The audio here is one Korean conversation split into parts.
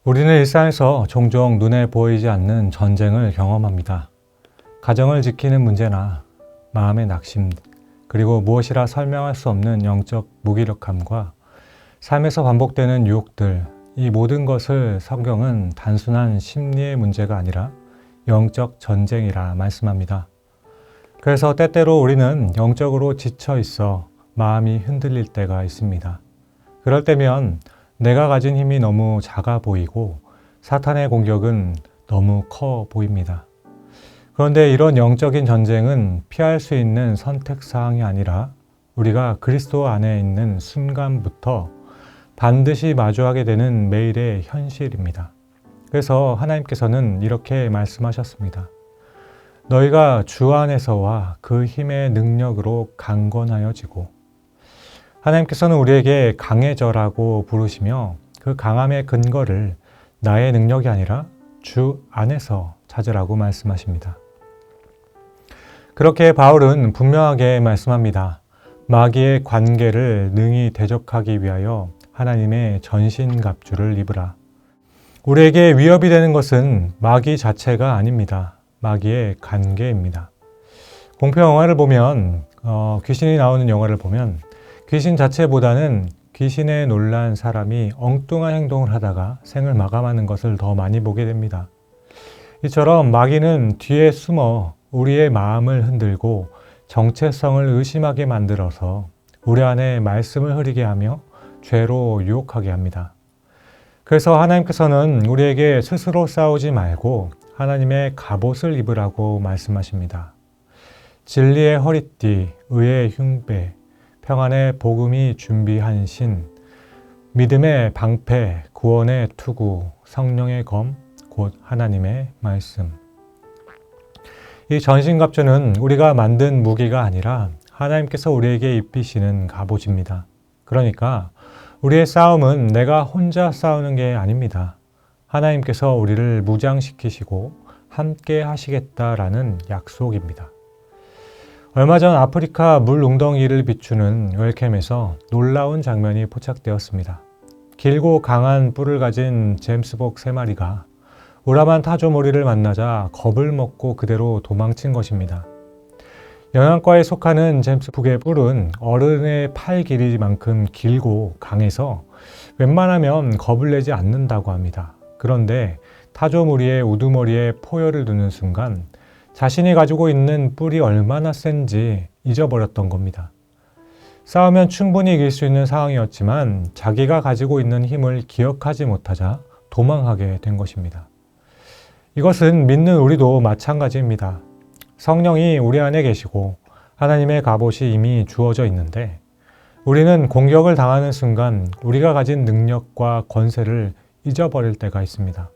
우리는 일상에서 종종 눈에 보이지 않는 전쟁을 경험합니다. 가정을 지키는 문제나 마음의 낙심, 그리고 무엇이라 설명할 수 없는 영적 무기력함과 삶에서 반복되는 유혹들, 이 모든 것을 성경은 단순한 심리의 문제가 아니라 영적 전쟁이라 말씀합니다. 그래서 때때로 우리는 영적으로 지쳐 있어 마음이 흔들릴 때가 있습니다. 그럴 때면 내가 가진 힘이 너무 작아 보이고 사탄의 공격은 너무 커 보입니다. 그런데 이런 영적인 전쟁은 피할 수 있는 선택사항이 아니라 우리가 그리스도 안에 있는 순간부터 반드시 마주하게 되는 매일의 현실입니다. 그래서 하나님께서는 이렇게 말씀하셨습니다. 너희가 주 안에서와 그 힘의 능력으로 강건하여지고, 하나님께서는 우리에게 강해져라고 부르시며 그 강함의 근거를 나의 능력이 아니라 주 안에서 찾으라고 말씀하십니다. 그렇게 바울은 분명하게 말씀합니다. 마귀의 관계를 능히 대적하기 위하여 하나님의 전신갑주를 입으라. 우리에게 위협이 되는 것은 마귀 자체가 아닙니다. 마귀의 관계입니다. 공포 영화를 보면 귀신이 나오는 영화를 보면 귀신 자체보다는 귀신에 놀란 사람이 엉뚱한 행동을 하다가 생을 마감하는 것을 더 많이 보게 됩니다. 이처럼 마귀는 뒤에 숨어 우리의 마음을 흔들고 정체성을 의심하게 만들어서 우리 안에 말씀을 흐리게 하며 죄로 유혹하게 합니다. 그래서 하나님께서는 우리에게 스스로 싸우지 말고 하나님의 갑옷을 입으라고 말씀하십니다. 진리의 허리띠, 의의 흉배, 평안의 복음이 준비한 신, 믿음의 방패, 구원의 투구, 성령의 검, 곧 하나님의 말씀. 이 전신갑주는 우리가 만든 무기가 아니라 하나님께서 우리에게 입히시는 갑옷입니다. 그러니까 우리의 싸움은 내가 혼자 싸우는 게 아닙니다. 하나님께서 우리를 무장시키시고 함께 하시겠다라는 약속입니다. 얼마 전 아프리카 물 웅덩이를 비추는 웰캠에서 놀라운 장면이 포착되었습니다. 길고 강한 뿔을 가진 잼스복 3마리가 우람한 타조모리를 만나자 겁을 먹고 그대로 도망친 것입니다. 영양과에 속하는 잼스복의 뿔은 어른의 팔 길이만큼 길고 강해서 웬만하면 겁을 내지 않는다고 합니다. 그런데 타조무리의 우두머리에 포효를 두는 순간 자신이 가지고 있는 뿔이 얼마나 센지 잊어버렸던 겁니다. 싸우면 충분히 이길 수 있는 상황이었지만 자기가 가지고 있는 힘을 기억하지 못하자 도망하게 된 것입니다. 이것은 믿는 우리도 마찬가지입니다. 성령이 우리 안에 계시고 하나님의 갑옷이 이미 주어져 있는데 우리는 공격을 당하는 순간 우리가 가진 능력과 권세를 잊어버릴 때가 있습니다.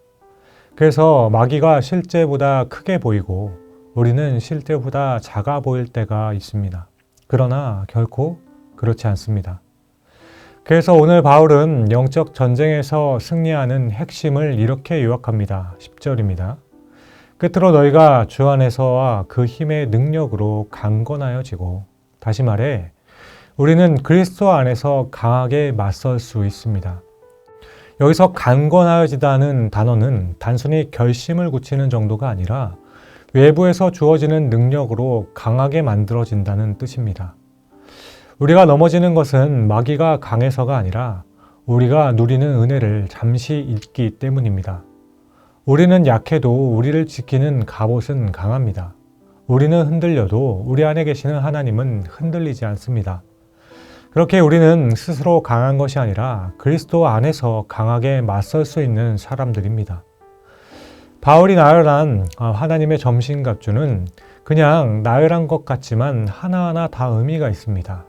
그래서 마귀가 실제보다 크게 보이고 우리는 실제보다 작아 보일 때가 있습니다. 그러나 결코 그렇지 않습니다. 그래서 오늘 바울은 영적 전쟁에서 승리하는 핵심을 이렇게 요약합니다. 10절입니다. 끝으로 너희가 주 안에서와 그 힘의 능력으로 강건하여지고, 다시 말해 우리는 그리스도 안에서 강하게 맞설 수 있습니다. 여기서 강건하여지다는 단어는 단순히 결심을 굳히는 정도가 아니라 외부에서 주어지는 능력으로 강하게 만들어진다는 뜻입니다. 우리가 넘어지는 것은 마귀가 강해서가 아니라 우리가 누리는 은혜를 잠시 잊기 때문입니다. 우리는 약해도 우리를 지키는 갑옷은 강합니다. 우리는 흔들려도 우리 안에 계시는 하나님은 흔들리지 않습니다. 그렇게 우리는 스스로 강한 것이 아니라 그리스도 안에서 강하게 맞설 수 있는 사람들입니다. 바울이 나열한 하나님의 전신갑주는 그냥 나열한 것 같지만 하나하나 다 의미가 있습니다.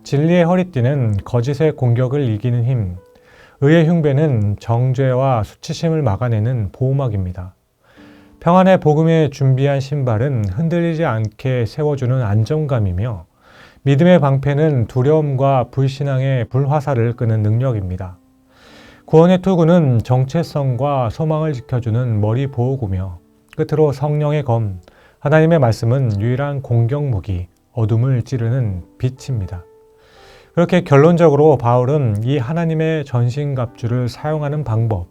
진리의 허리띠는 거짓의 공격을 이기는 힘, 의의 흉배는 정죄와 수치심을 막아내는 보호막입니다. 평안의 복음에 준비한 신발은 흔들리지 않게 세워주는 안정감이며 믿음의 방패는 두려움과 불신앙의 불화살을 끄는 능력입니다. 구원의 투구는 정체성과 소망을 지켜주는 머리 보호구며 끝으로 성령의 검, 하나님의 말씀은 유일한 공격 무기, 어둠을 찌르는 빛입니다. 그렇게 결론적으로 바울은 이 하나님의 전신갑주를 사용하는 방법,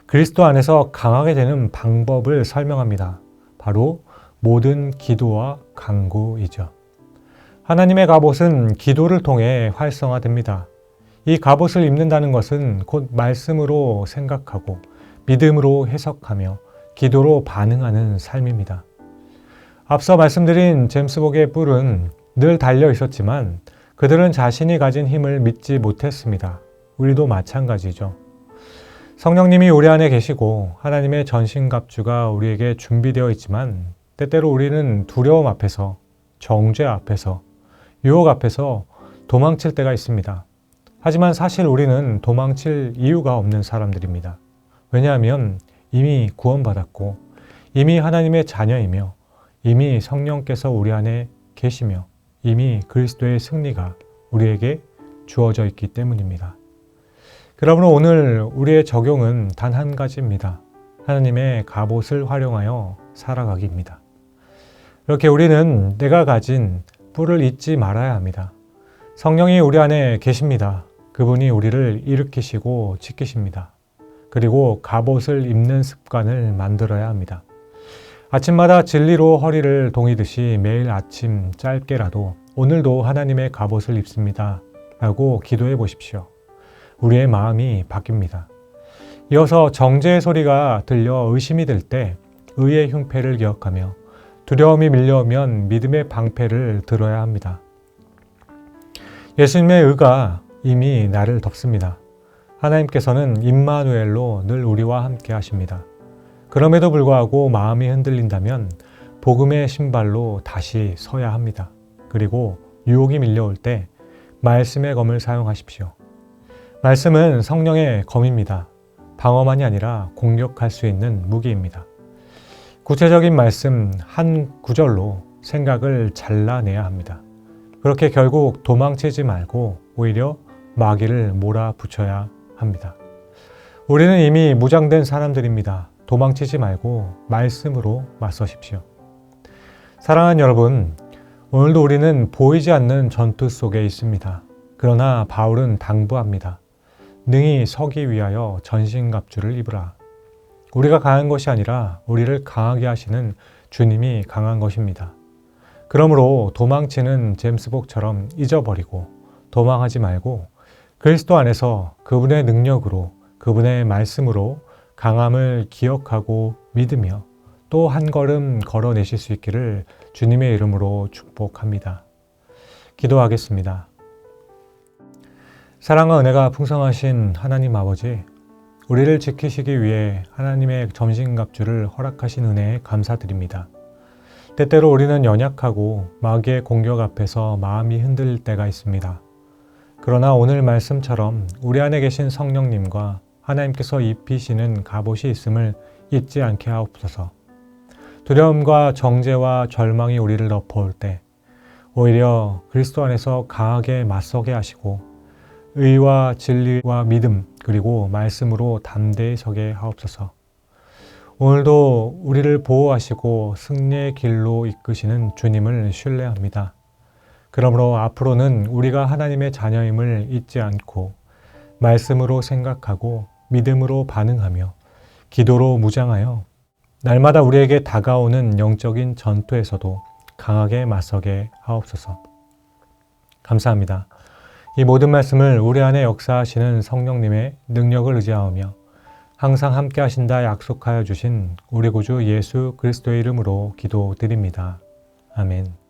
그리스도 안에서 강하게 되는 방법을 설명합니다. 바로 모든 기도와 간구이죠. 하나님의 갑옷은 기도를 통해 활성화됩니다. 이 갑옷을 입는다는 것은 곧 말씀으로 생각하고 믿음으로 해석하며 기도로 반응하는 삶입니다. 앞서 말씀드린 제임스 복의 뿔은 늘 달려 있었지만 그들은 자신이 가진 힘을 믿지 못했습니다. 우리도 마찬가지죠. 성령님이 우리 안에 계시고 하나님의 전신갑주가 우리에게 준비되어 있지만 때때로 우리는 두려움 앞에서, 정죄 앞에서, 유혹 앞에서 도망칠 때가 있습니다. 하지만 사실 우리는 도망칠 이유가 없는 사람들입니다. 왜냐하면 이미 구원받았고 이미 하나님의 자녀이며 이미 성령께서 우리 안에 계시며 이미 그리스도의 승리가 우리에게 주어져 있기 때문입니다. 그러므로 오늘 우리의 적용은 단 한 가지입니다. 하나님의 갑옷을 활용하여 살아가기입니다. 이렇게 우리는 내가 가진 뿔을 잊지 말아야 합니다. 성령이 우리 안에 계십니다. 그분이 우리를 일으키시고 지키십니다. 그리고 갑옷을 입는 습관을 만들어야 합니다. 아침마다 진리로 허리를 동이듯이 매일 아침 짧게라도 오늘도 하나님의 갑옷을 입습니다. 라고 기도해 보십시오. 우리의 마음이 바뀝니다. 이어서 정죄의 소리가 들려 의심이 들 때 의의 흉패를 기억하며 두려움이 밀려오면 믿음의 방패를 들어야 합니다. 예수님의 의가 이미 나를 덮습니다. 하나님께서는 임마누엘로 늘 우리와 함께 하십니다. 그럼에도 불구하고 마음이 흔들린다면 복음의 신발로 다시 서야 합니다. 그리고 유혹이 밀려올 때 말씀의 검을 사용하십시오. 말씀은 성령의 검입니다. 방어만이 아니라 공격할 수 있는 무기입니다. 구체적인 말씀 한 구절로 생각을 잘라내야 합니다. 그렇게 결국 도망치지 말고 오히려 마귀를 몰아붙여야 합니다. 우리는 이미 무장된 사람들입니다. 도망치지 말고 말씀으로 맞서십시오. 사랑하는 여러분, 오늘도 우리는 보이지 않는 전투 속에 있습니다. 그러나 바울은 당부합니다. 능히 서기 위하여 전신갑주를 입으라. 우리가 강한 것이 아니라 우리를 강하게 하시는 주님이 강한 것입니다. 그러므로 도망치는 제임스 복처럼 잊어버리고 도망하지 말고 그리스도 안에서 그분의 능력으로 그분의 말씀으로 강함을 기억하고 믿으며 또 한 걸음 걸어내실 수 있기를 주님의 이름으로 축복합니다. 기도하겠습니다. 사랑과 은혜가 풍성하신 하나님 아버지, 우리를 지키시기 위해 하나님의 전신갑주를 허락하신 은혜에 감사드립니다. 때때로 우리는 연약하고 마귀의 공격 앞에서 마음이 흔들릴 때가 있습니다. 그러나 오늘 말씀처럼 우리 안에 계신 성령님과 하나님께서 입히시는 갑옷이 있음을 잊지 않게 하옵소서. 두려움과 정죄와 절망이 우리를 덮어올 때 오히려 그리스도 안에서 강하게 맞서게 하시고 의와 진리와 믿음 그리고 말씀으로 담대히 서게 하옵소서. 오늘도 우리를 보호하시고 승리의 길로 이끄시는 주님을 신뢰합니다. 그러므로 앞으로는 우리가 하나님의 자녀임을 잊지 않고 말씀으로 생각하고 믿음으로 반응하며 기도로 무장하여 날마다 우리에게 다가오는 영적인 전투에서도 강하게 맞서게 하옵소서. 감사합니다. 이 모든 말씀을 우리 안에 역사하시는 성령님의 능력을 의지하며 항상 함께 하신다 약속하여 주신 우리 구주 예수 그리스도의 이름으로 기도드립니다. 아멘.